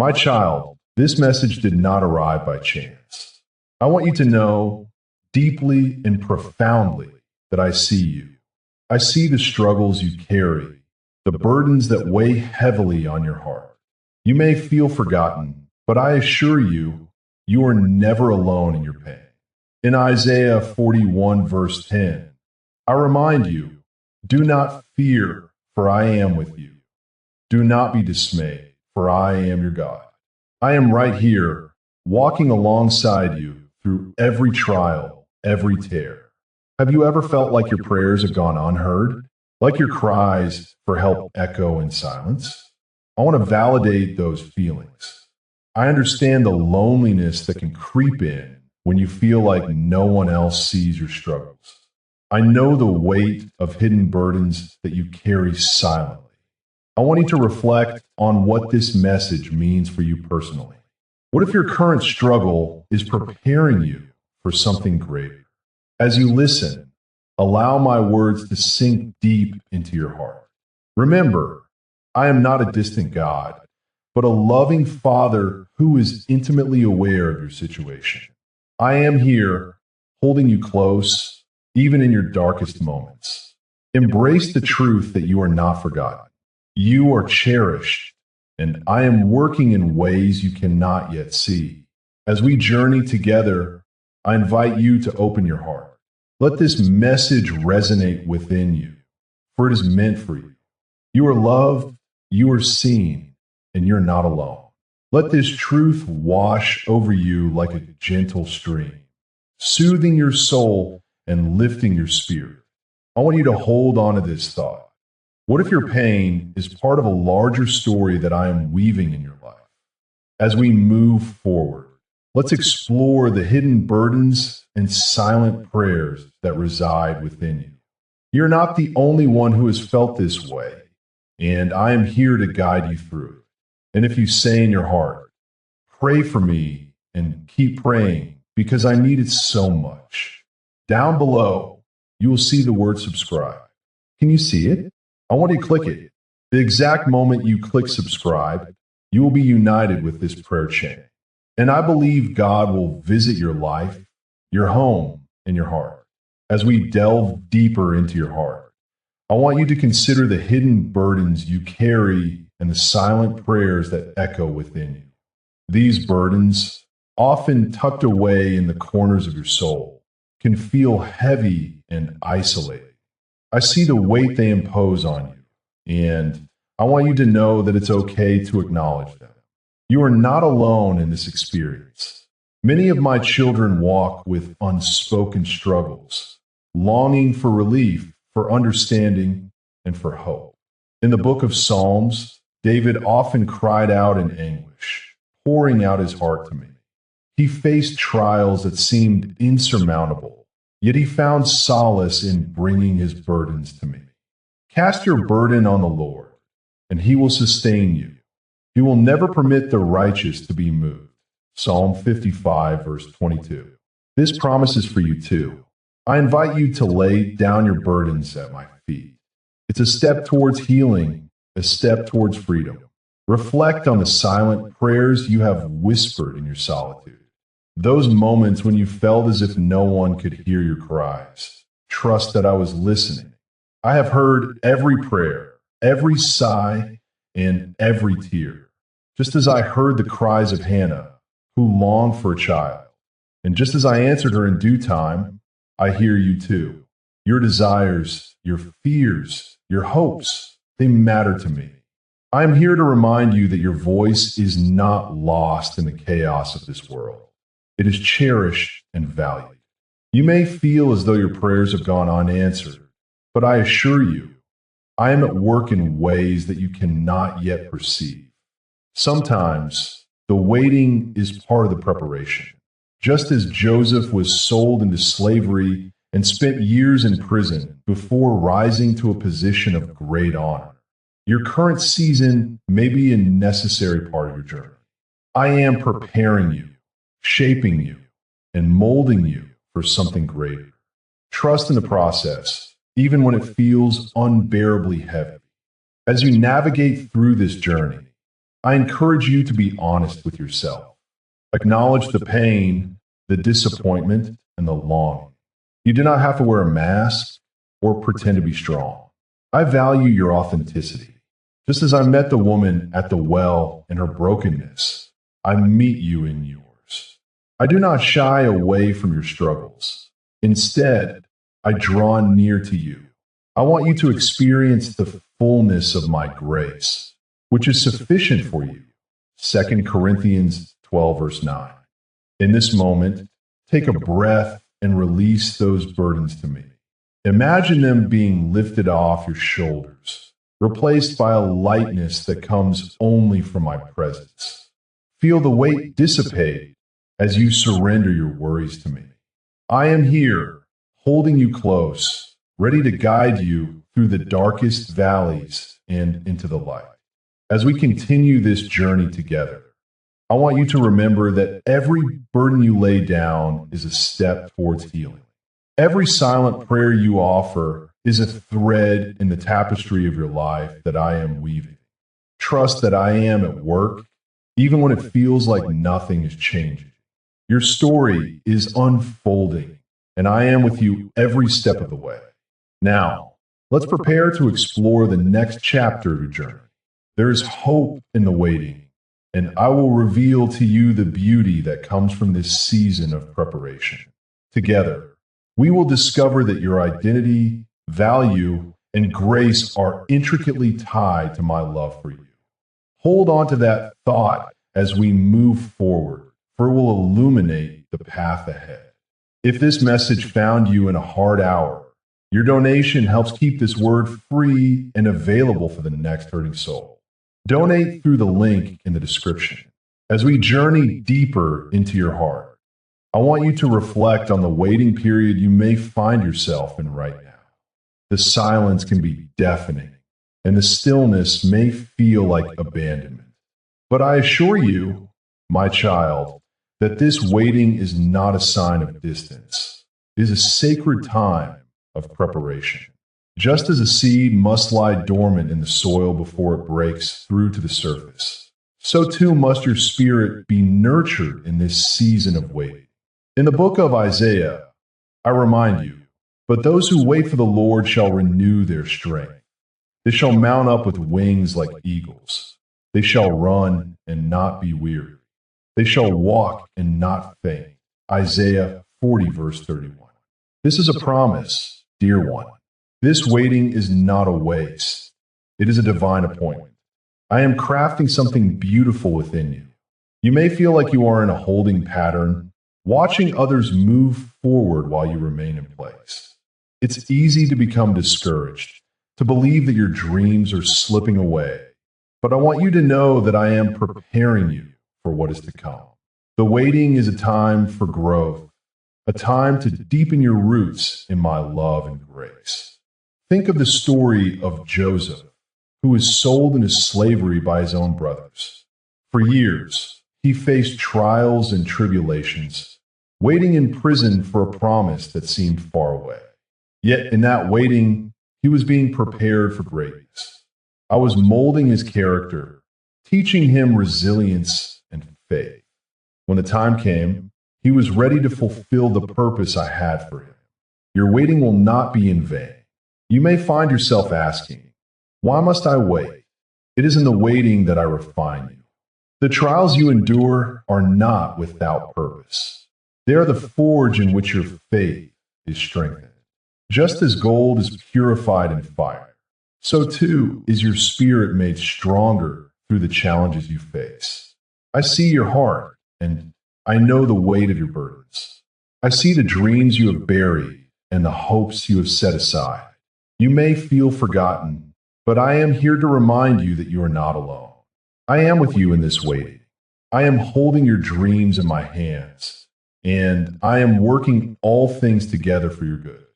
My child, this message did not arrive by chance. I want you to know deeply and profoundly that I see you. I see the struggles you carry, the burdens that weigh heavily on your heart. You may feel forgotten, but I assure you, you are never alone in your pain. In Isaiah 41, verse 10, I remind you, do not fear, for I am with you. Do not be dismayed, for I am your God. I am right here, walking alongside you through every trial, every tear. Have you ever felt like your prayers have gone unheard? Like your cries for help echo in silence? I want to validate those feelings. I understand the loneliness that can creep in when you feel like no one else sees your struggles. I know the weight of hidden burdens that you carry silently. I want you to reflect on what this message means for you personally. What if your current struggle is preparing you for something greater? As you listen, allow my words to sink deep into your heart. Remember, I am not a distant God, but a loving Father who is intimately aware of your situation. I am here, holding you close, even in your darkest moments. Embrace the truth that you are not forgotten. You are cherished, and I am working in ways you cannot yet see. As we journey together, I invite you to open your heart. Let this message resonate within you, for it is meant for you. You are loved, you are seen, and you're not alone. Let this truth wash over you like a gentle stream, soothing your soul and lifting your spirit. I want you to hold on to this thought. What if your pain is part of a larger story that I am weaving in your life? As we move forward, let's explore the hidden burdens and silent prayers that reside within you. You're not the only one who has felt this way, and I am here to guide you through it. And if you say in your heart, pray for me and keep praying because I need it so much, down below, you will see the word subscribe. Can you see it? I want you to click it. The exact moment you click subscribe, you will be united with this prayer chain. And I believe God will visit your life, your home, and your heart. As we delve deeper into your heart, I want you to consider the hidden burdens you carry and the silent prayers that echo within you. These burdens, often tucked away in the corners of your soul, can feel heavy and isolating. I see the weight they impose on you, and I want you to know that it's okay to acknowledge them. You are not alone in this experience. Many of my children walk with unspoken struggles, longing for relief, for understanding, and for hope. In the book of Psalms, David often cried out in anguish, pouring out his heart to me. He faced trials that seemed insurmountable, yet he found solace in bringing his burdens to me. Cast your burden on the Lord, and he will sustain you. He will never permit the righteous to be moved. Psalm 55, verse 22. This promise is for you too. I invite you to lay down your burdens at my feet. It's a step towards healing, a step towards freedom. Reflect on the silent prayers you have whispered in your solitude. Those moments when you felt as if no one could hear your cries. Trust that I was listening. I have heard every prayer, every sigh, and every tear. Just as I heard the cries of Hannah, who longed for a child. And just as I answered her in due time, I hear you too. Your desires, your fears, your hopes, they matter to me. I am here to remind you that your voice is not lost in the chaos of this world. It is cherished and valued. You may feel as though your prayers have gone unanswered, but I assure you, I am at work in ways that you cannot yet perceive. Sometimes, the waiting is part of the preparation. Just as Joseph was sold into slavery and spent years in prison before rising to a position of great honor, your current season may be a necessary part of your journey. I am preparing you, shaping you, and molding you for something greater. Trust in the process, even when it feels unbearably heavy. As you navigate through this journey, I encourage you to be honest with yourself. Acknowledge the pain, the disappointment, and the longing. You do not have to wear a mask or pretend to be strong. I value your authenticity. Just as I met the woman at the well in her brokenness, I meet you in yours. I do not shy away from your struggles. Instead, I draw near to you. I want you to experience the fullness of my grace, which is sufficient for you. 2 Corinthians 12, verse 9. In this moment, take a breath and release those burdens to me. Imagine them being lifted off your shoulders, replaced by a lightness that comes only from my presence. Feel the weight dissipate as you surrender your worries to me. I am here, holding you close, ready to guide you through the darkest valleys and into the light. As we continue this journey together, I want you to remember that every burden you lay down is a step towards healing. Every silent prayer you offer is a thread in the tapestry of your life that I am weaving. Trust that I am at work, even when it feels like nothing is changing. Your story is unfolding, and I am with you every step of the way. Now, let's prepare to explore the next chapter of your journey. There is hope in the waiting, and I will reveal to you the beauty that comes from this season of preparation. Together, we will discover that your identity, value, and grace are intricately tied to my love for you. Hold on to that thought as we move forward, for it will illuminate the path ahead. If this message found you in a hard hour, your donation helps keep this word free and available for the next hurting soul. Donate through the link in the description. As we journey deeper into your heart, I want you to reflect on the waiting period you may find yourself in right now. The silence can be deafening, and the stillness may feel like abandonment. But I assure you, my child, that this waiting is not a sign of distance. It is a sacred time of preparation. Just as a seed must lie dormant in the soil before it breaks through to the surface, so too must your spirit be nurtured in this season of waiting. In the book of Isaiah, I remind you, but those who wait for the Lord shall renew their strength. They shall mount up with wings like eagles. They shall run and not be weary. They shall walk and not faint. Isaiah 40, verse 31. This is a promise, dear one. This waiting is not a waste. It is a divine appointment. I am crafting something beautiful within you. You may feel like you are in a holding pattern, watching others move forward while you remain in place. It's easy to become discouraged, to believe that your dreams are slipping away. But I want you to know that I am preparing you for what is to come. The waiting is a time for growth, a time to deepen your roots in my love and grace. Think of the story of Joseph, who was sold into slavery by his own brothers. For years, he faced trials and tribulations, waiting in prison for a promise that seemed far away. Yet in that waiting, he was being prepared for greatness. I was molding his character, teaching him resilience and faith. When the time came, he was ready to fulfill the purpose I had for him. Your waiting will not be in vain. You may find yourself asking, why must I wait? It is in the waiting that I refine you. The trials you endure are not without purpose. They are the forge in which your faith is strengthened. Just as gold is purified in fire, so too is your spirit made stronger through the challenges you face. I see your heart, and I know the weight of your burdens. I see the dreams you have buried and the hopes you have set aside. You may feel forgotten, but I am here to remind you that you are not alone. I am with you in this waiting. I am holding your dreams in my hands, and I am working all things together for your good.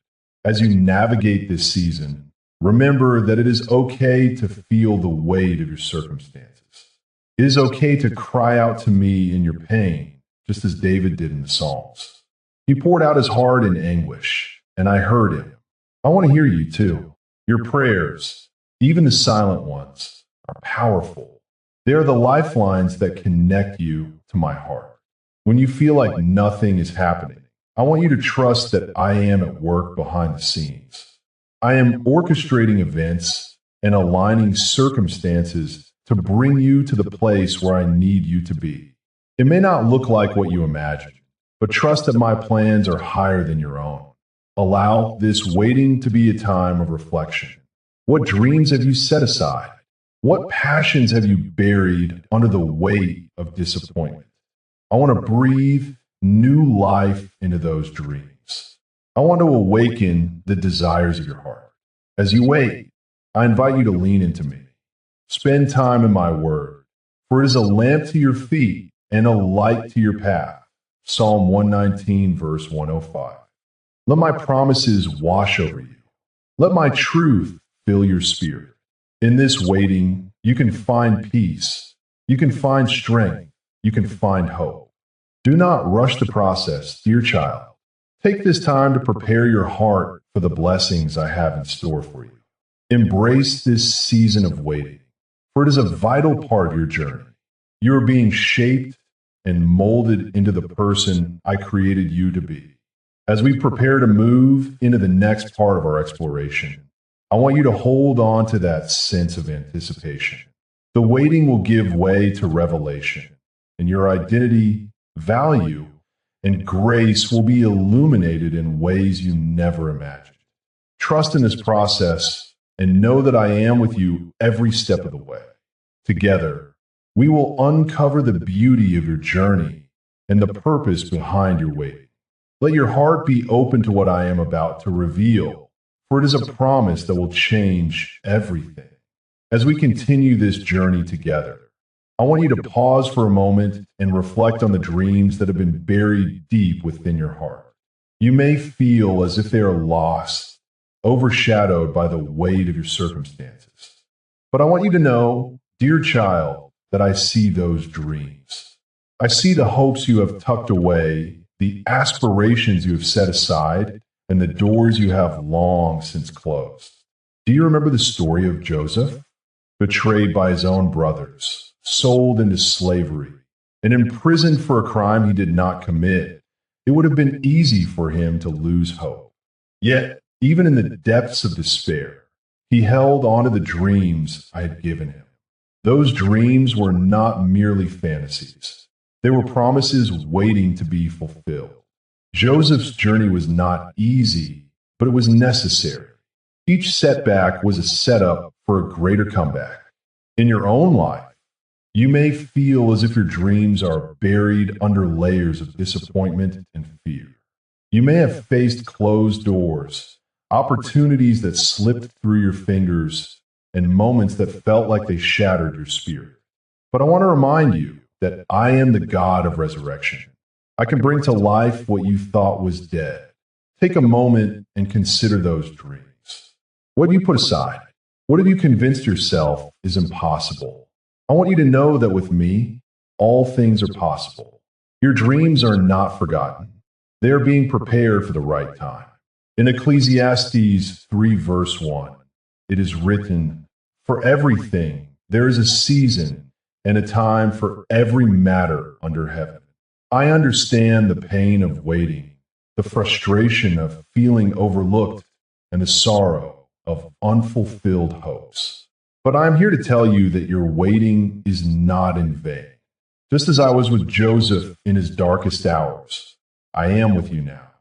As you navigate this season, remember that it is okay to feel the weight of your circumstances. It is okay to cry out to me in your pain, just as David did in the Psalms. He poured out his heart in anguish, and I heard him. I want to hear you too. Your prayers, even the silent ones, are powerful. They are the lifelines that connect you to my heart. When you feel like nothing is happening, I want you to trust that I am at work behind the scenes. I am orchestrating events and aligning circumstances to bring you to the place where I need you to be. It may not look like what you imagine, but trust that my plans are higher than your own. Allow this waiting to be a time of reflection. What dreams have you set aside? What passions have you buried under the weight of disappointment? I want to breathe new life into those dreams. I want to awaken the desires of your heart. As you wait, I invite you to lean into me. Spend time in my word, for it is a lamp to your feet and a light to your path. Psalm 119, verse 105. Let my promises wash over you. Let my truth fill your spirit. In this waiting, you can find peace. You can find strength. You can find hope. Do not rush the process, dear child. Take this time to prepare your heart for the blessings I have in store for you. Embrace this season of waiting, for it is a vital part of your journey. You are being shaped and molded into the person I created you to be. As we prepare to move into the next part of our exploration, I want you to hold on to that sense of anticipation. The waiting will give way to revelation, and your identity, value, and grace will be illuminated in ways you never imagined. Trust in this process and know that I am with you every step of the way. Together, we will uncover the beauty of your journey and the purpose behind your waiting. Let your heart be open to what I am about to reveal, for it is a promise that will change everything. As we continue this journey together, I want you to pause for a moment and reflect on the dreams that have been buried deep within your heart. You may feel as if they are lost, overshadowed by the weight of your circumstances. But I want you to know, dear child, that I see those dreams. I see the hopes you have tucked away, the aspirations you have set aside, and the doors you have long since closed. Do you remember the story of Joseph? Betrayed by his own brothers, sold into slavery, and imprisoned for a crime he did not commit, it would have been easy for him to lose hope. Yet, even in the depths of despair, he held on to the dreams I had given him. Those dreams were not merely fantasies. They were promises waiting to be fulfilled. Joseph's journey was not easy, but it was necessary. Each setback was a setup for a greater comeback. In your own life, you may feel as if your dreams are buried under layers of disappointment and fear. You may have faced closed doors, opportunities that slipped through your fingers, and moments that felt like they shattered your spirit. But I want to remind you that I am the God of resurrection. I can bring to life what you thought was dead. Take a moment and consider those dreams. What have you put aside? What have you convinced yourself is impossible? I want you to know that with me, all things are possible. Your dreams are not forgotten. They are being prepared for the right time. In Ecclesiastes 3 verse 1, it is written, "For everything there is a season and a time for every matter under heaven." I understand the pain of waiting, the frustration of feeling overlooked, and the sorrow of unfulfilled hopes. But I am here to tell you that your waiting is not in vain. Just as I was with Joseph in his darkest hours, I am with you now.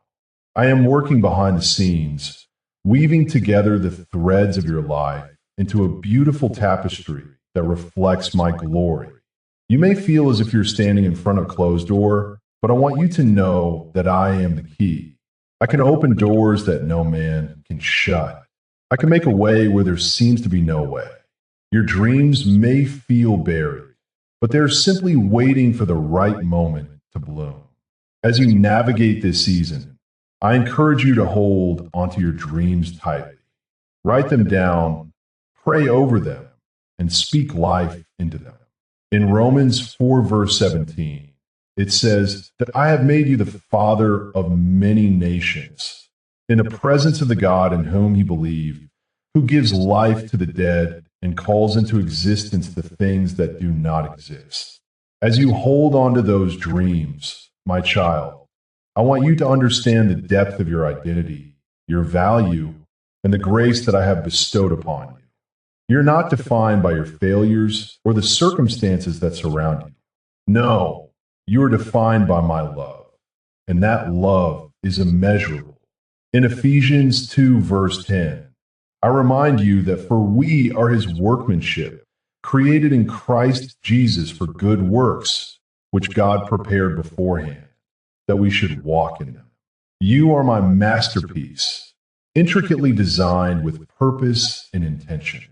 I am working behind the scenes, weaving together the threads of your life into a beautiful tapestry that reflects my glory. You may feel as if you're standing in front of a closed door, but I want you to know that I am the key. I can open doors that no man can shut. I can make a way where there seems to be no way. Your dreams may feel buried, but they're simply waiting for the right moment to bloom. As you navigate this season, I encourage you to hold onto your dreams tightly. Write them down, pray over them, and speak life into them. In Romans 4 verse 17, it says that I have made you the father of many nations, in the presence of the God in whom he believed, who gives life to the dead and calls into existence the things that do not exist. As you hold on to those dreams, my child, I want you to understand the depth of your identity, your value, and the grace that I have bestowed upon you. You're not defined by your failures or the circumstances that surround you. No, you are defined by my love, and that love is immeasurable. In Ephesians 2, verse 10, I remind you that for we are his workmanship, created in Christ Jesus for good works, which God prepared beforehand, that we should walk in them. You are my masterpiece, intricately designed with purpose and intention.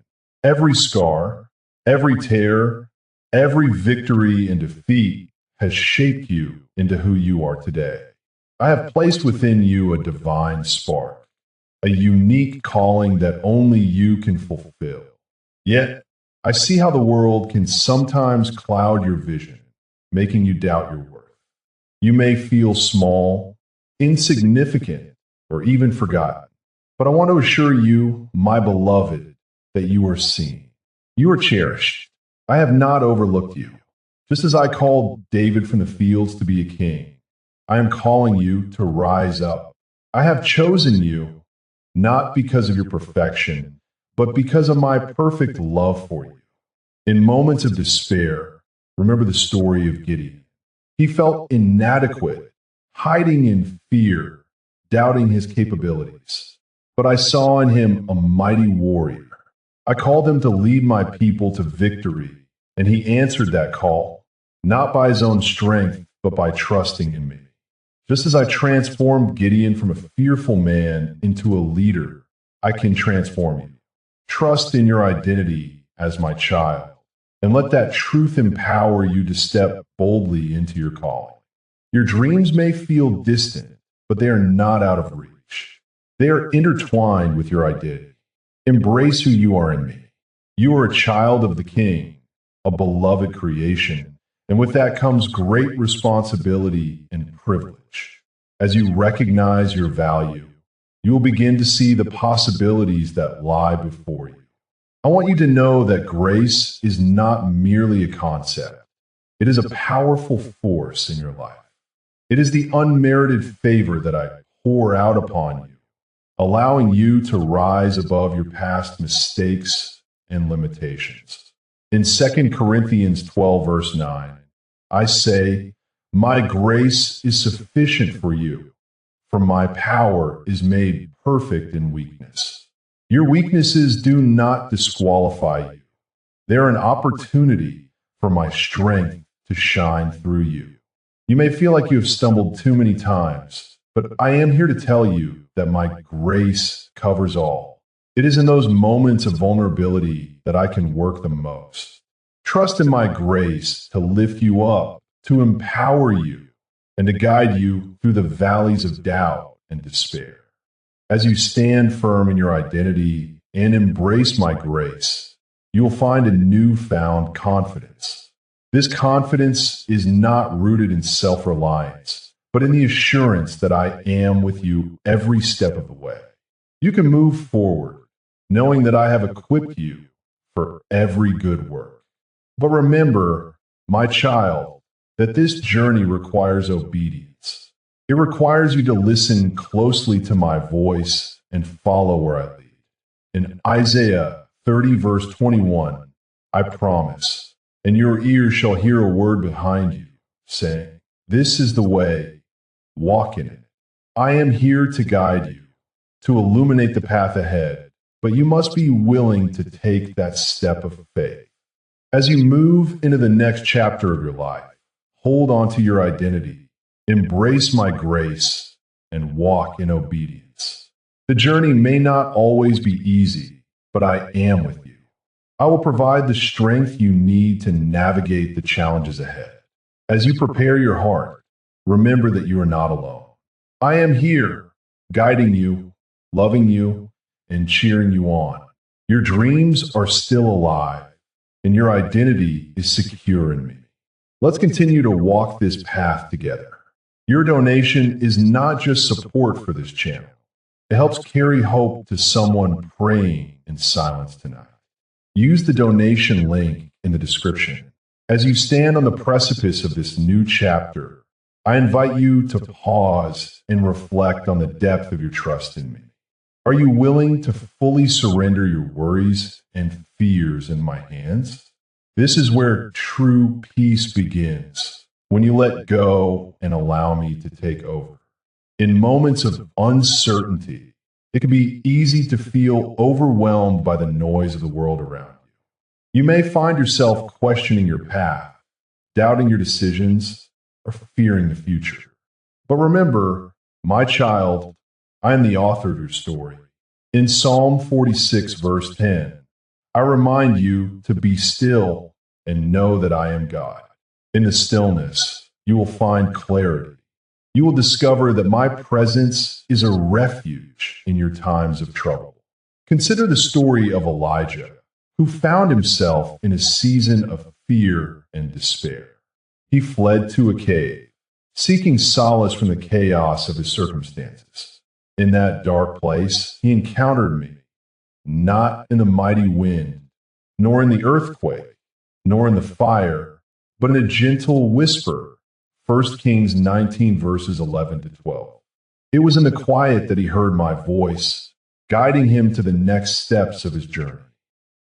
Every scar, every tear, every victory and defeat has shaped you into who you are today. I have placed within you a divine spark, a unique calling that only you can fulfill. Yet, I see how the world can sometimes cloud your vision, making you doubt your worth. You may feel small, insignificant, or even forgotten. But I want to assure you, my beloved, that you are seen. You are cherished. I have not overlooked you. Just as I called David from the fields to be a king, I am calling you to rise up. I have chosen you not because of your perfection, but because of my perfect love for you. In moments of despair, remember the story of Gideon. He felt inadequate, hiding in fear, doubting his capabilities. But I saw in him a mighty warrior. I called him to lead my people to victory, and he answered that call, not by his own strength, but by trusting in me. Just as I transformed Gideon from a fearful man into a leader, I can transform you. Trust in your identity as my child, and let that truth empower you to step boldly into your calling. Your dreams may feel distant, but they are not out of reach. They are intertwined with your identity. Embrace who you are in me. You are a child of the King, a beloved creation, and with that comes great responsibility and privilege. As you recognize your value, you will begin to see the possibilities that lie before you. I want you to know that grace is not merely a concept. It is a powerful force in your life. It is the unmerited favor that I pour out upon you, allowing you to rise above your past mistakes and limitations. In 2 Corinthians 12, verse 9, I say, "My grace is sufficient for you, for my power is made perfect in weakness." Your weaknesses do not disqualify you. They are an opportunity for my strength to shine through you. You may feel like you have stumbled too many times, but I am here to tell you that my grace covers all. It is in those moments of vulnerability that I can work the most. Trust in my grace to lift you up, to empower you, and to guide you through the valleys of doubt and despair. As you stand firm in your identity and embrace my grace, you will find a newfound confidence. This confidence is not rooted in self-reliance, but in the assurance that I am with you every step of the way. You can move forward, knowing that I have equipped you for every good work. But remember, my child, that this journey requires obedience. It requires you to listen closely to my voice and follow where I lead. In Isaiah 30, verse 21, I promise, and your ears shall hear a word behind you, saying, "This is the way, walk in it." I am here to guide you, to illuminate the path ahead, but you must be willing to take that step of faith. As you move into the next chapter of your life, hold on to your identity. Embrace my grace and walk in obedience. The journey may not always be easy, but I am with you. I will provide the strength you need to navigate the challenges ahead. As you prepare your heart, remember that you are not alone. I am here, guiding you, loving you, and cheering you on. Your dreams are still alive, and your identity is secure in me. Let's continue to walk this path together. Your donation is not just support for this channel. It helps carry hope to someone praying in silence tonight. use the donation link in the description. As you stand on the precipice of this new chapter, I invite you to pause and reflect on the depth of your trust in me. Are you willing to fully surrender your worries and fears in my hands? This is where true peace begins, when you let go and allow me to take over. In moments of uncertainty, it can be easy to feel overwhelmed by the noise of the world around you. You may find yourself questioning your path, doubting your decisions, or fearing the future. But remember, my child, I am the author of your story. In Psalm 46, verse 10, I remind you to be still and know that I am God. In the stillness, you will find clarity. You will discover that my presence is a refuge in your times of trouble. Consider the story of Elijah, who found himself in a season of fear and despair. He fled to a cave, seeking solace from the chaos of his circumstances. In that dark place, he encountered me, not in the mighty wind, nor in the earthquake, nor in the fire, but in a gentle whisper. 1 Kings 19 verses 11 to 12. It was in the quiet that he heard my voice, guiding him to the next steps of his journey.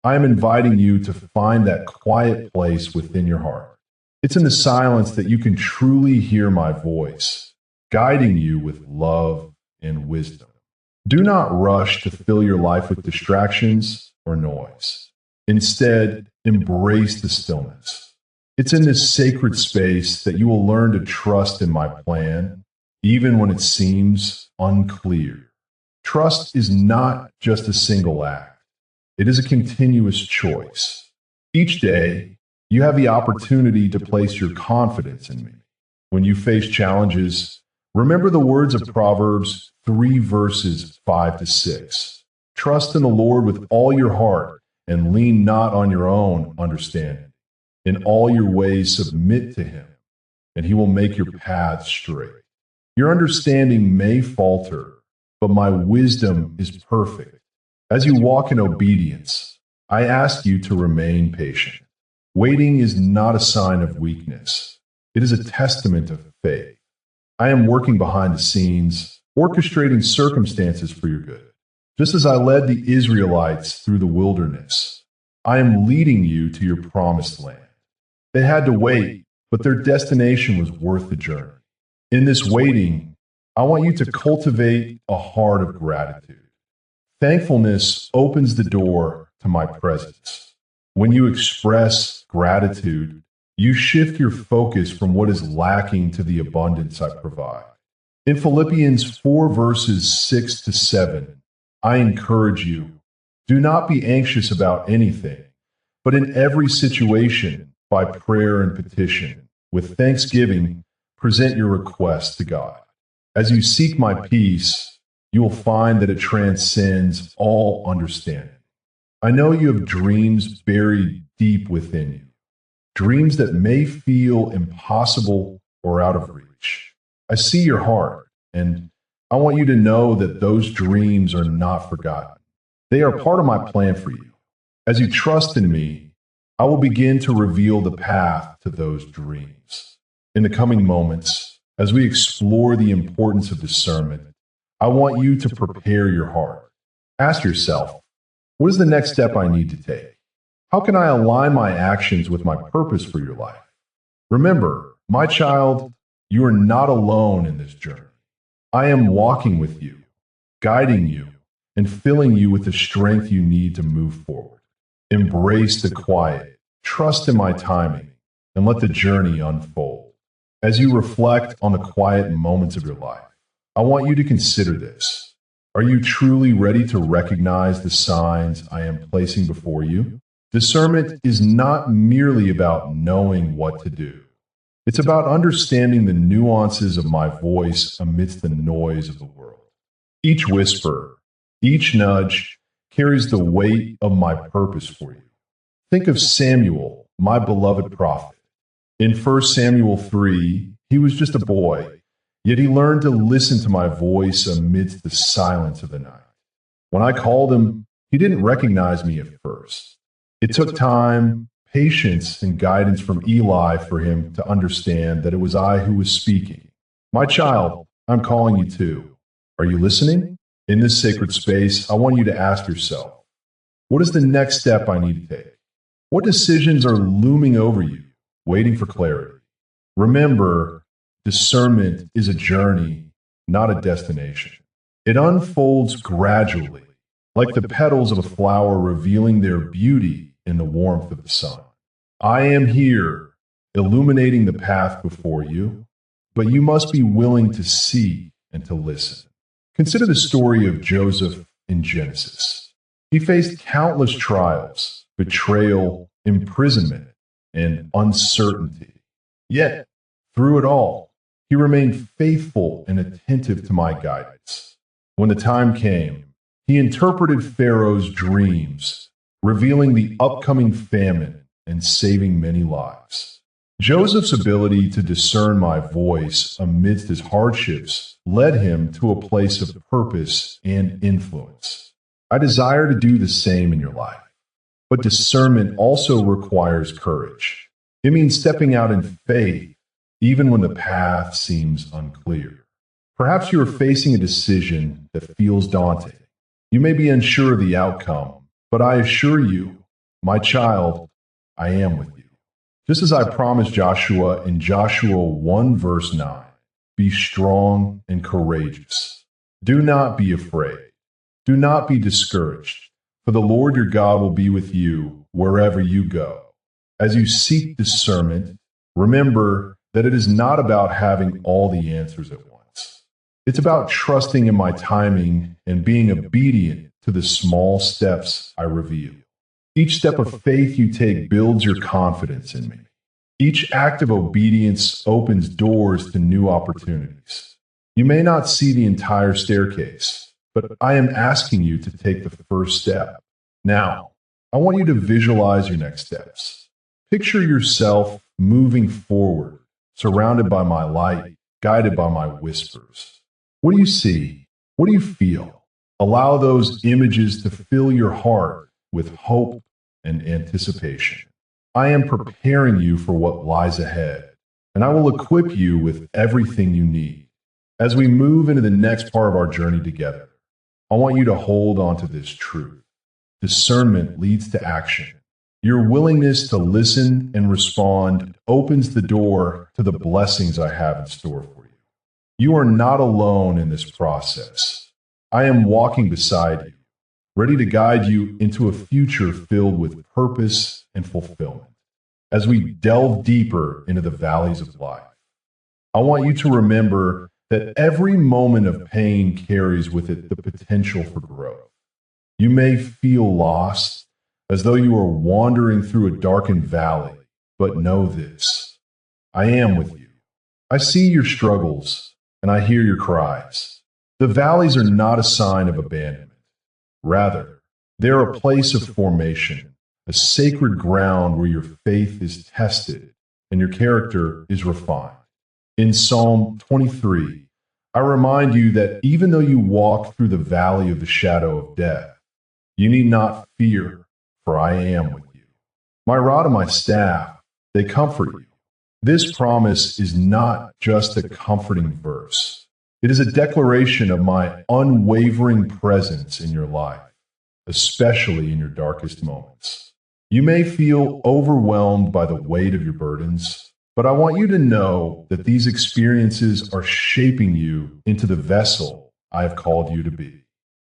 I am inviting you to find that quiet place within your heart. It's in the silence that you can truly hear my voice, guiding you with love and wisdom. Do not rush to fill your life with distractions or noise. Instead, embrace the stillness. It's in this sacred space that you will learn to trust in my plan, even when it seems unclear. Trust is not just a single act. It is a continuous choice. Each day, you have the opportunity to place your confidence in me. When you face challenges, remember the words of Proverbs 3 verses 5 to 6. Trust in the Lord with all your heart and lean not on your own understanding. In all your ways submit to him, and he will make your paths straight. Your understanding may falter, but my wisdom is perfect. As you walk in obedience, I ask you to remain patient. Waiting is not a sign of weakness. It is a testament of faith. I am working behind the scenes, orchestrating circumstances for your good. Just as I led the Israelites through the wilderness, I am leading you to your promised land. They had to wait, but their destination was worth the journey. In this waiting, I want you to cultivate a heart of gratitude. Thankfulness opens the door to my presence. When you express gratitude, you shift your focus from what is lacking to the abundance I provide. In Philippians 4 verses 6 to 7, I encourage you, do not be anxious about anything, but in every situation, by prayer and petition, with thanksgiving, present your requests to God. As you seek my peace, you will find that it transcends all understanding. I know you have dreams buried deep within you, dreams that may feel impossible or out of reach. I see your heart, and I want you to know that those dreams are not forgotten. They are part of my plan for you. As you trust in me, I will begin to reveal the path to those dreams. In the coming moments, as we explore the importance of discernment, I want you to prepare your heart. Ask yourself, what is the next step I need to take? How can I align my actions with my purpose for your life? Remember, my child, you are not alone in this journey. I am walking with you, guiding you, and filling you with the strength you need to move forward. Embrace the quiet, trust in my timing, and let the journey unfold. As you reflect on the quiet moments of your life, I want you to consider this. Are you truly ready to recognize the signs I am placing before you? Discernment is not merely about knowing what to do. It's about understanding the nuances of my voice amidst the noise of the world. Each whisper, each nudge, carries the weight of my purpose for you. Think of Samuel, my beloved prophet. In 1 Samuel 3, he was just a boy, yet he learned to listen to my voice amidst the silence of the night. When I called him, he didn't recognize me at first, It took time, patience, and guidance from Eli for him to understand that it was I who was speaking. My child, I'm calling you too. Are you listening? In this sacred space, I want you to ask yourself, what is the next step I need to take? What decisions are looming over you, waiting for clarity? Remember, discernment is a journey, not a destination. It unfolds gradually, like the petals of a flower revealing their beauty in the warmth of the sun. I am here, illuminating the path before you, but you must be willing to see and to listen. Consider the story of Joseph in Genesis. He faced countless trials, betrayal, imprisonment, and uncertainty. Yet, through it all, he remained faithful and attentive to my guidance. When the time came, he interpreted Pharaoh's dreams, revealing the upcoming famine and saving many lives. Joseph's ability to discern my voice amidst his hardships led him to a place of purpose and influence. I desire to do the same in your life. But discernment also requires courage. It means stepping out in faith, even when the path seems unclear. Perhaps you are facing a decision that feels daunting. You may be unsure of the outcome, but I assure you, my child, I am with you. Just as I promised Joshua in Joshua 1 verse 9, be strong and courageous. Do not be afraid. Do not be discouraged. For the Lord your God will be with you wherever you go. As you seek discernment, remember that it is not about having all the answers at once. It's about trusting in my timing and being obedient to the small steps I reveal. Each step of faith you take builds your confidence in me. Each act of obedience opens doors to new opportunities. You may not see the entire staircase, but I am asking you to take the first step. Now, I want you to visualize your next steps. Picture yourself moving forward, surrounded by my light, guided by my whispers. What do you see? What do you feel? Allow those images to fill your heart with hope and anticipation. I am preparing you for what lies ahead, and I will equip you with everything you need. As we move into the next part of our journey together, I want you to hold on to this truth. Discernment leads to action. Your willingness to listen and respond opens the door to the blessings I have in store for you. You are not alone in this process. I am walking beside you, ready to guide you into a future filled with purpose and fulfillment. As we delve deeper into the valleys of life, I want you to remember that every moment of pain carries with it the potential for growth. You may feel lost, as though you are wandering through a darkened valley, but know this: I am with you. I see your struggles, and I hear your cries. The valleys are not a sign of abandonment. Rather, they're a place of formation, a sacred ground where your faith is tested and your character is refined. In Psalm 23, I remind you that even though you walk through the valley of the shadow of death, you need not fear, for I am with you. My rod and my staff, they comfort you. This promise is not just a comforting verse. It is a declaration of my unwavering presence in your life, especially in your darkest moments. You may feel overwhelmed by the weight of your burdens, but I want you to know that these experiences are shaping you into the vessel I have called you to be.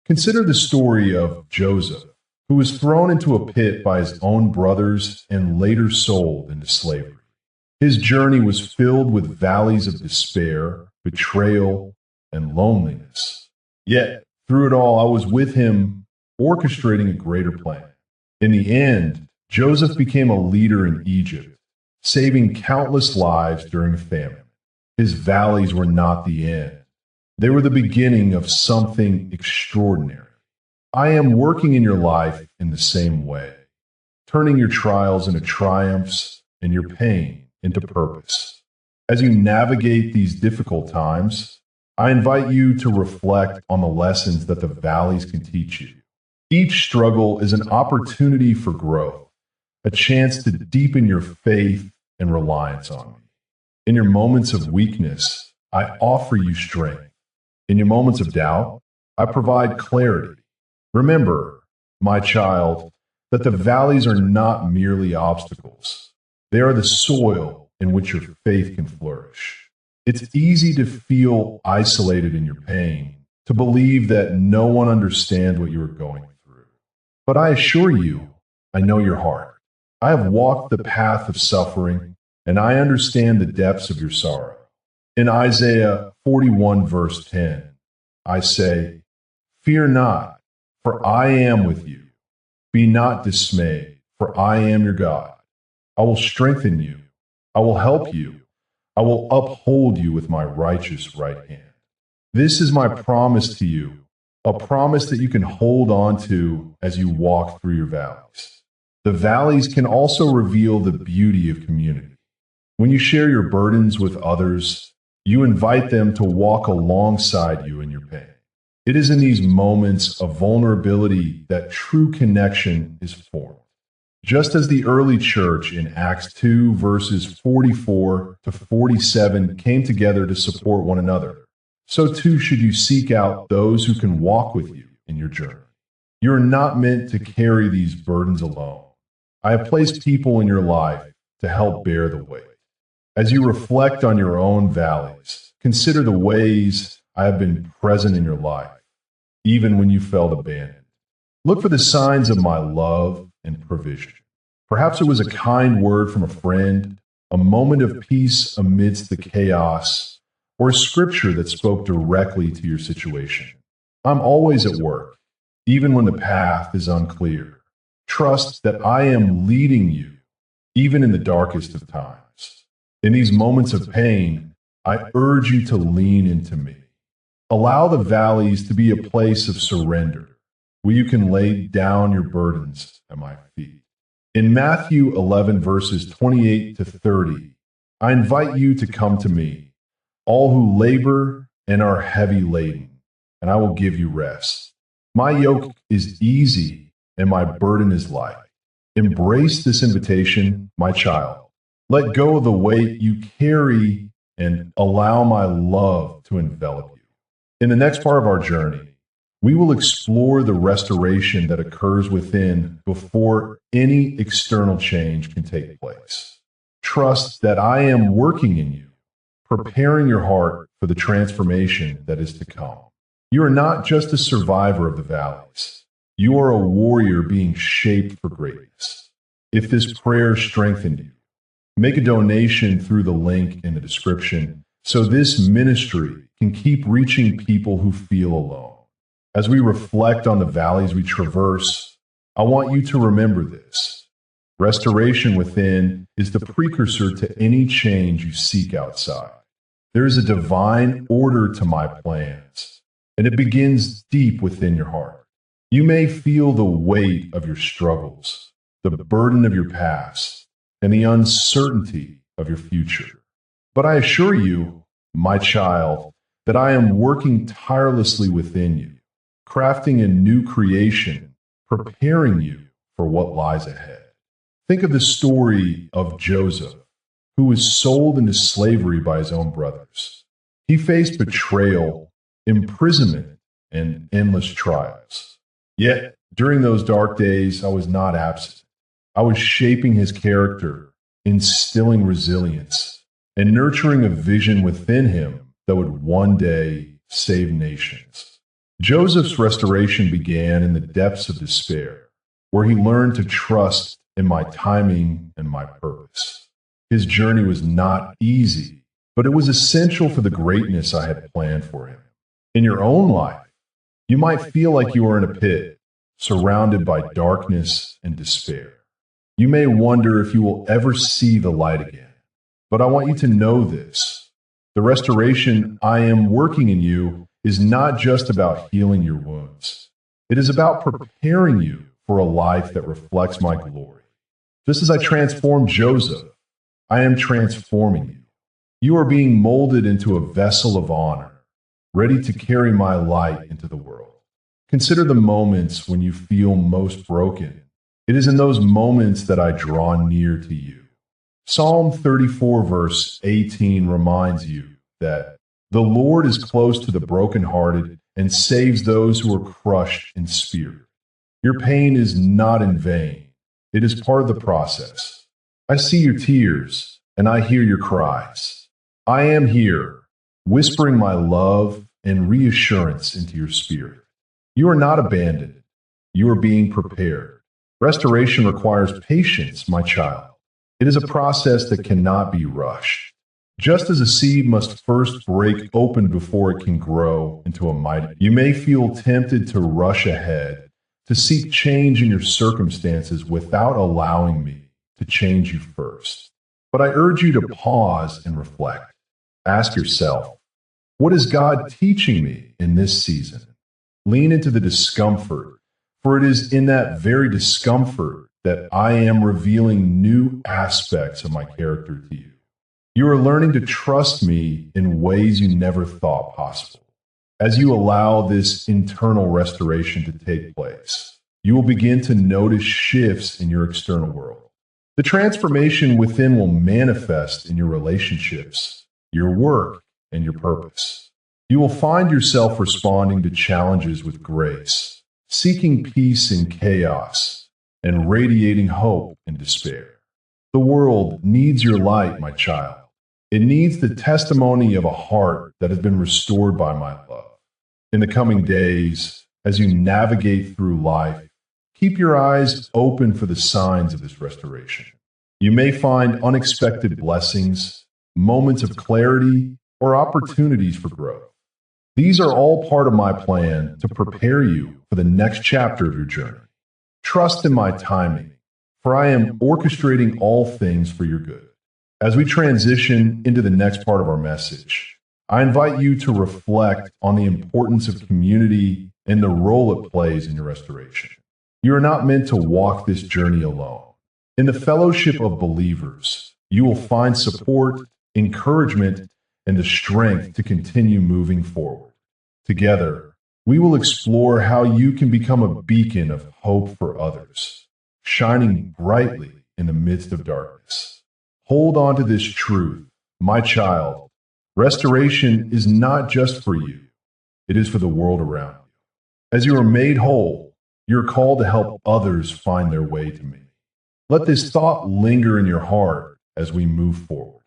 Consider the story of Joseph, who was thrown into a pit by his own brothers and later sold into slavery. His journey was filled with valleys of despair, betrayal, and loneliness. Yet, through it all, I was with him, orchestrating a greater plan. In the end, Joseph became a leader in Egypt, saving countless lives during a famine. His valleys were not the end. They were the beginning of something extraordinary. I am working in your life in the same way, turning your trials into triumphs and your pain into purpose. As you navigate these difficult times, I invite you to reflect on the lessons that the valleys can teach you. Each struggle is an opportunity for growth, a chance to deepen your faith and reliance on me. In your moments of weakness, I offer you strength. In your moments of doubt, I provide clarity. Remember, my child, that the valleys are not merely obstacles. They are the soil in which your faith can flourish. It's easy to feel isolated in your pain, to believe that no one understands what you are going through. But I assure you, I know your heart. I have walked the path of suffering, and I understand the depths of your sorrow. In Isaiah 41, verse 10, I say, "Fear not, for I am with you. Be not dismayed, for I am your God. I will strengthen you. I will help you. I will uphold you with my righteous right hand." This is my promise to you, a promise that you can hold on to as you walk through your valleys. The valleys can also reveal the beauty of community. When you share your burdens with others, you invite them to walk alongside you in your pain. It is in these moments of vulnerability that true connection is formed. Just as the early church in Acts 2, verses 44 to 47 came together to support one another, so too should you seek out those who can walk with you in your journey. You are not meant to carry these burdens alone. I have placed people in your life to help bear the weight. As you reflect on your own valleys, consider the ways I have been present in your life, even when you felt abandoned. Look for the signs of my love and provision. Perhaps it was a kind word from a friend, a moment of peace amidst the chaos, or a scripture that spoke directly to your situation. I'm always at work, even when the path is unclear. Trust that I am leading you, even in the darkest of times. In these moments of pain, I urge you to lean into me. Allow the valleys to be a place of surrender, where you can lay down your burdens at my feet. In Matthew 11, verses 28 to 30, I invite you to come to me, all who labor and are heavy laden, and I will give you rest. My yoke is easy and my burden is light. Embrace this invitation, my child. Let go of the weight you carry and allow my love to envelop you. In the next part of our journey, we will explore the restoration that occurs within before any external change can take place. Trust that I am working in you, preparing your heart for the transformation that is to come. You are not just a survivor of the valleys. You are a warrior being shaped for greatness. If this prayer strengthened you, make a donation through the link in the description so this ministry can keep reaching people who feel alone. As we reflect on the valleys we traverse, I want you to remember this. Restoration within is the precursor to any change you seek outside. There is a divine order to my plans, and it begins deep within your heart. You may feel the weight of your struggles, the burden of your past, and the uncertainty of your future. But I assure you, my child, that I am working tirelessly within you, crafting a new creation, preparing you for what lies ahead. Think of the story of Joseph, who was sold into slavery by his own brothers. He faced betrayal, imprisonment, and endless trials. Yet, during those dark days, I was not absent. I was shaping his character, instilling resilience, and nurturing a vision within him that would one day save nations. Joseph's restoration began in the depths of despair, where he learned to trust in my timing and my purpose. His journey was not easy, but it was essential for the greatness I had planned for him. In your own life, you might feel like you are in a pit, surrounded by darkness and despair. You may wonder if you will ever see the light again, but I want you to know this. The restoration I am working in you is not just about healing your wounds. It is about preparing you for a life that reflects my glory. Just as I transformed Joseph, I am transforming you. You are being molded into a vessel of honor, ready to carry my light into the world. Consider the moments when you feel most broken. It is in those moments that I draw near to you. Psalm 34, verse 18 reminds you that the Lord is close to the brokenhearted and saves those who are crushed in spirit. Your pain is not in vain. It is part of the process. I see your tears and I hear your cries. I am here, whispering my love and reassurance into your spirit. You are not abandoned. You are being prepared. Restoration requires patience, my child. It is a process that cannot be rushed. Just as a seed must first break open before it can grow into a mighty, you may feel tempted to rush ahead, to seek change in your circumstances without allowing me to change you first. But I urge you to pause and reflect. Ask yourself, what is God teaching me in this season? Lean into the discomfort, for it is in that very discomfort that I am revealing new aspects of my character to you. You are learning to trust me in ways you never thought possible. As you allow this internal restoration to take place, you will begin to notice shifts in your external world. The transformation within will manifest in your relationships, your work, and your purpose. You will find yourself responding to challenges with grace, seeking peace in chaos, and radiating hope in despair. The world needs your light, my child. It needs the testimony of a heart that has been restored by my love. In the coming days, as you navigate through life, keep your eyes open for the signs of this restoration. You may find unexpected blessings, moments of clarity, or opportunities for growth. These are all part of my plan to prepare you for the next chapter of your journey. Trust in my timing, for I am orchestrating all things for your good. As we transition into the next part of our message, I invite you to reflect on the importance of community and the role it plays in your restoration. You are not meant to walk this journey alone. In the fellowship of believers, you will find support, encouragement, and the strength to continue moving forward. Together, we will explore how you can become a beacon of hope for others, shining brightly in the midst of darkness. Hold on to this truth, my child. Restoration is not just for you, it is for the world around you. As you are made whole, you're called to help others find their way to me. Let this thought linger in your heart as we move forward.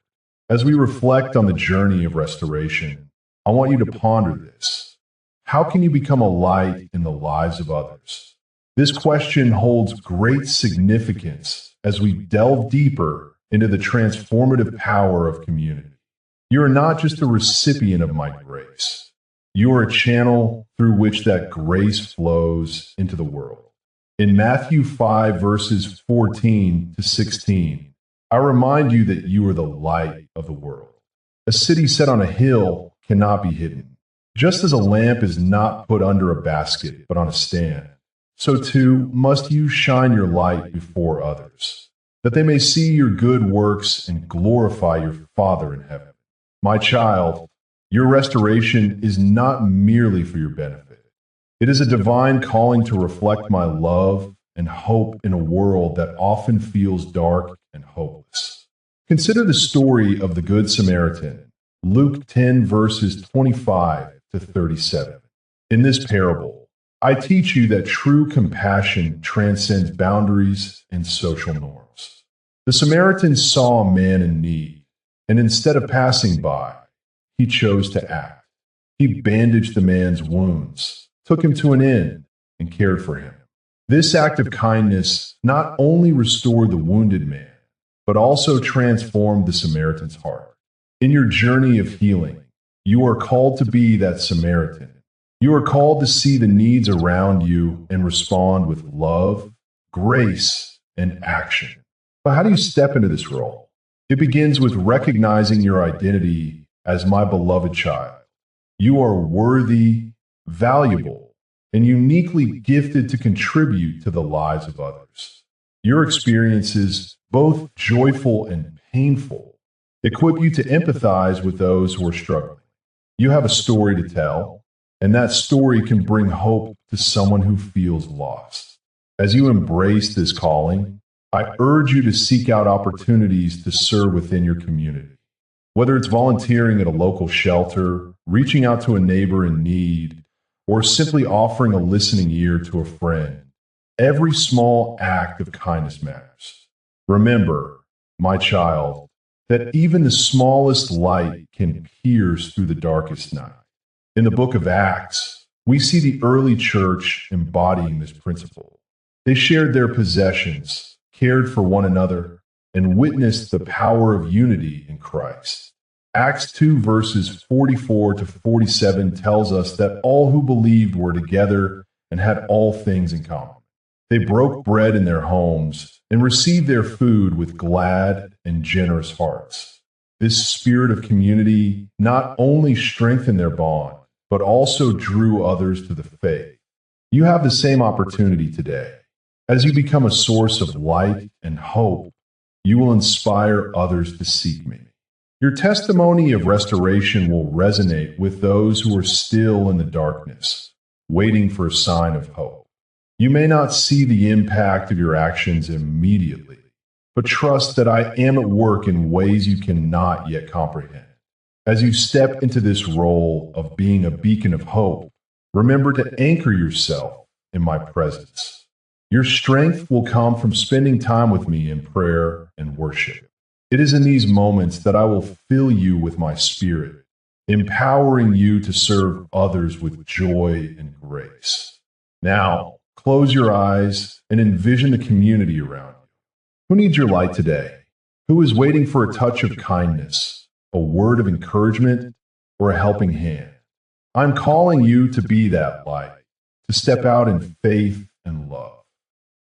As we reflect on the journey of restoration, I want you to ponder this. How can you become a light in the lives of others? This question holds great significance as we delve deeper into the transformative power of community. You are not just a recipient of my grace. You are a channel through which that grace flows into the world. In Matthew 5, verses 14 to 16, I remind you that you are the light of the world. A city set on a hill cannot be hidden. Just as a lamp is not put under a basket, but on a stand, so too must you shine your light before others, that they may see your good works and glorify your Father in heaven. My child, your restoration is not merely for your benefit. It is a divine calling to reflect my love and hope in a world that often feels dark and hopeless. Consider the story of the Good Samaritan, Luke 10, verses 25 to 37. In this parable, I teach you that true compassion transcends boundaries and social norms. The Samaritan saw a man in need, and instead of passing by, he chose to act. He bandaged the man's wounds, took him to an inn, and cared for him. This act of kindness not only restored the wounded man, but also transformed the Samaritan's heart. In your journey of healing, you are called to be that Samaritan. You are called to see the needs around you and respond with love, grace, and action. But how do you step into this role? It begins with recognizing your identity as my beloved child. You are worthy, valuable, and uniquely gifted to contribute to the lives of others. Your experiences, both joyful and painful, equip you to empathize with those who are struggling. You have a story to tell, and that story can bring hope to someone who feels lost. As you embrace this calling, I urge you to seek out opportunities to serve within your community. Whether it's volunteering at a local shelter, reaching out to a neighbor in need, or simply offering a listening ear to a friend, every small act of kindness matters. Remember, my child, that even the smallest light can pierce through the darkest night. In the book of Acts, we see the early church embodying this principle. They shared their possessions, cared for one another, and witnessed the power of unity in Christ. Acts 2 verses 44 to 47 tells us that all who believed were together and had all things in common. They broke bread in their homes and received their food with glad and generous hearts. This spirit of community not only strengthened their bond, but also drew others to the faith. You have the same opportunity today. As you become a source of light and hope, you will inspire others to seek me. Your testimony of restoration will resonate with those who are still in the darkness, waiting for a sign of hope. You may not see the impact of your actions immediately, but trust that I am at work in ways you cannot yet comprehend. As you step into this role of being a beacon of hope, remember to anchor yourself in my presence. Your strength will come from spending time with me in prayer and worship. It is in these moments that I will fill you with my spirit, empowering you to serve others with joy and grace. Now, close your eyes and envision the community around you. Who needs your light today? Who is waiting for a touch of kindness, a word of encouragement, or a helping hand? I'm calling you to be that light, to step out in faith and love.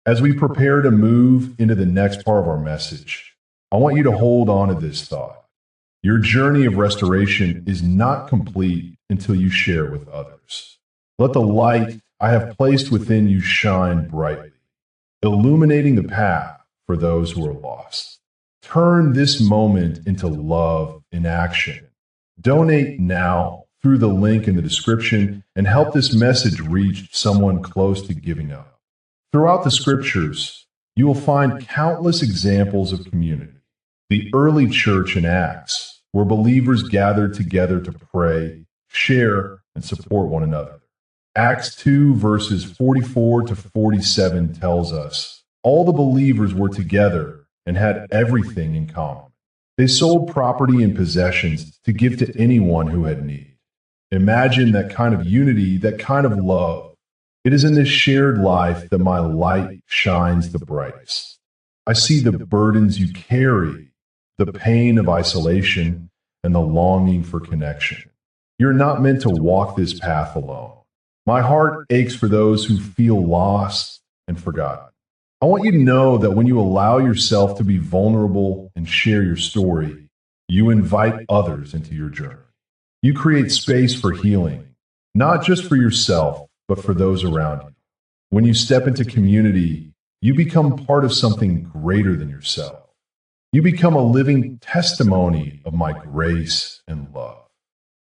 As we prepare to move into the next part of our message, I want you to hold on to this thought. Your journey of restoration is not complete until you share with others. Let the light I have placed within you shine brightly, illuminating the path for those who are lost. Turn this moment into love in action. Donate now through the link in the description and help this message reach someone close to giving up. Throughout the scriptures, you will find countless examples of community. The early church in Acts, where believers gathered together to pray, share, and support one another. Acts 2 verses 44 to 47 tells us, all the believers were together and had everything in common. They sold property and possessions to give to anyone who had need. Imagine that kind of unity, that kind of love. It is in this shared life that my light shines the brightest. I see the burdens you carry, the pain of isolation, and the longing for connection. You're not meant to walk this path alone. My heart aches for those who feel lost and forgotten. I want you to know that when you allow yourself to be vulnerable and share your story, you invite others into your journey. You create space for healing, not just for yourself, but for those around you. When you step into community, you become part of something greater than yourself. You become a living testimony of my grace and love.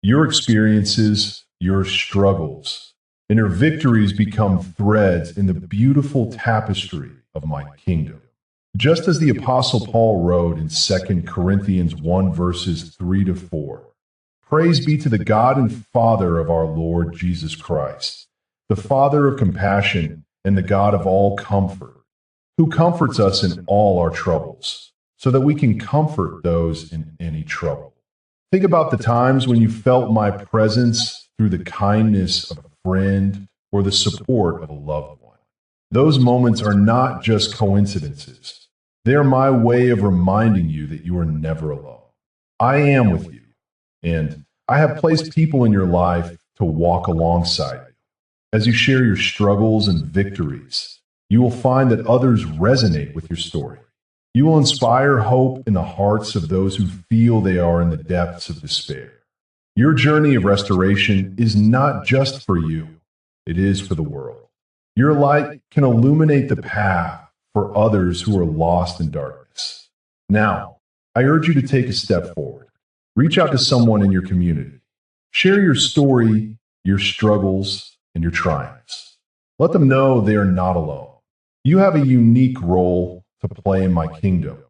Your experiences, your struggles, and your victories become threads in the beautiful tapestry of my kingdom. Just as the Apostle Paul wrote in 2 Corinthians 1 verses 3 to 4, praise be to the God and Father of our Lord Jesus Christ, the Father of compassion and the God of all comfort, who comforts us in all our troubles, so that we can comfort those in any trouble. Think about the times when you felt my presence through the kindness of a friend or the support of a loved one. Those moments are not just coincidences. They are my way of reminding you that you are never alone. I am with you, and I have placed people in your life to walk alongside you. As you share your struggles and victories, you will find that others resonate with your story. You will inspire hope in the hearts of those who feel they are in the depths of despair. Your journey of restoration is not just for you, it is for the world. Your light can illuminate the path for others who are lost in darkness. Now, I urge you to take a step forward. Reach out to someone in your community. Share your story, your struggles, and your triumphs. Let them know they are not alone. You have a unique role to play in my kingdom,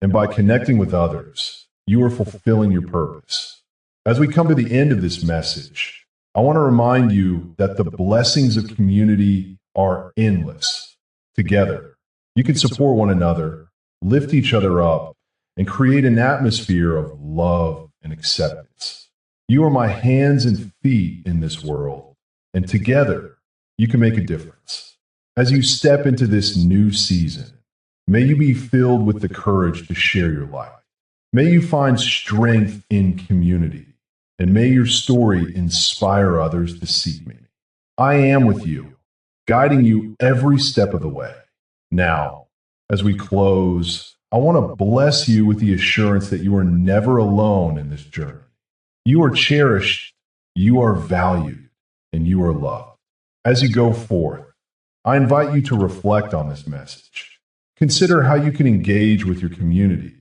and by connecting with others, you are fulfilling your purpose. As we come to the end of this message, I want to remind you that the blessings of community are endless. Together, you can support one another, lift each other up, and create an atmosphere of love and acceptance. You are my hands and feet in this world, and together, you can make a difference. As you step into this new season, may you be filled with the courage to share your life. May you find strength in community, and may your story inspire others to seek me. I am with you, guiding you every step of the way. Now, as we close, I want to bless you with the assurance that you are never alone in this journey. You are cherished, you are valued, and you are loved. As you go forth, I invite you to reflect on this message. Consider how you can engage with your community,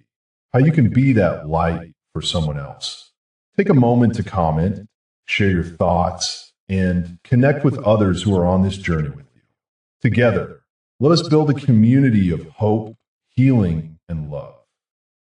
how you can be that light for someone else. Take a moment to comment, share your thoughts, and connect with others who are on this journey with you. Together, let us build a community of hope, healing, and love.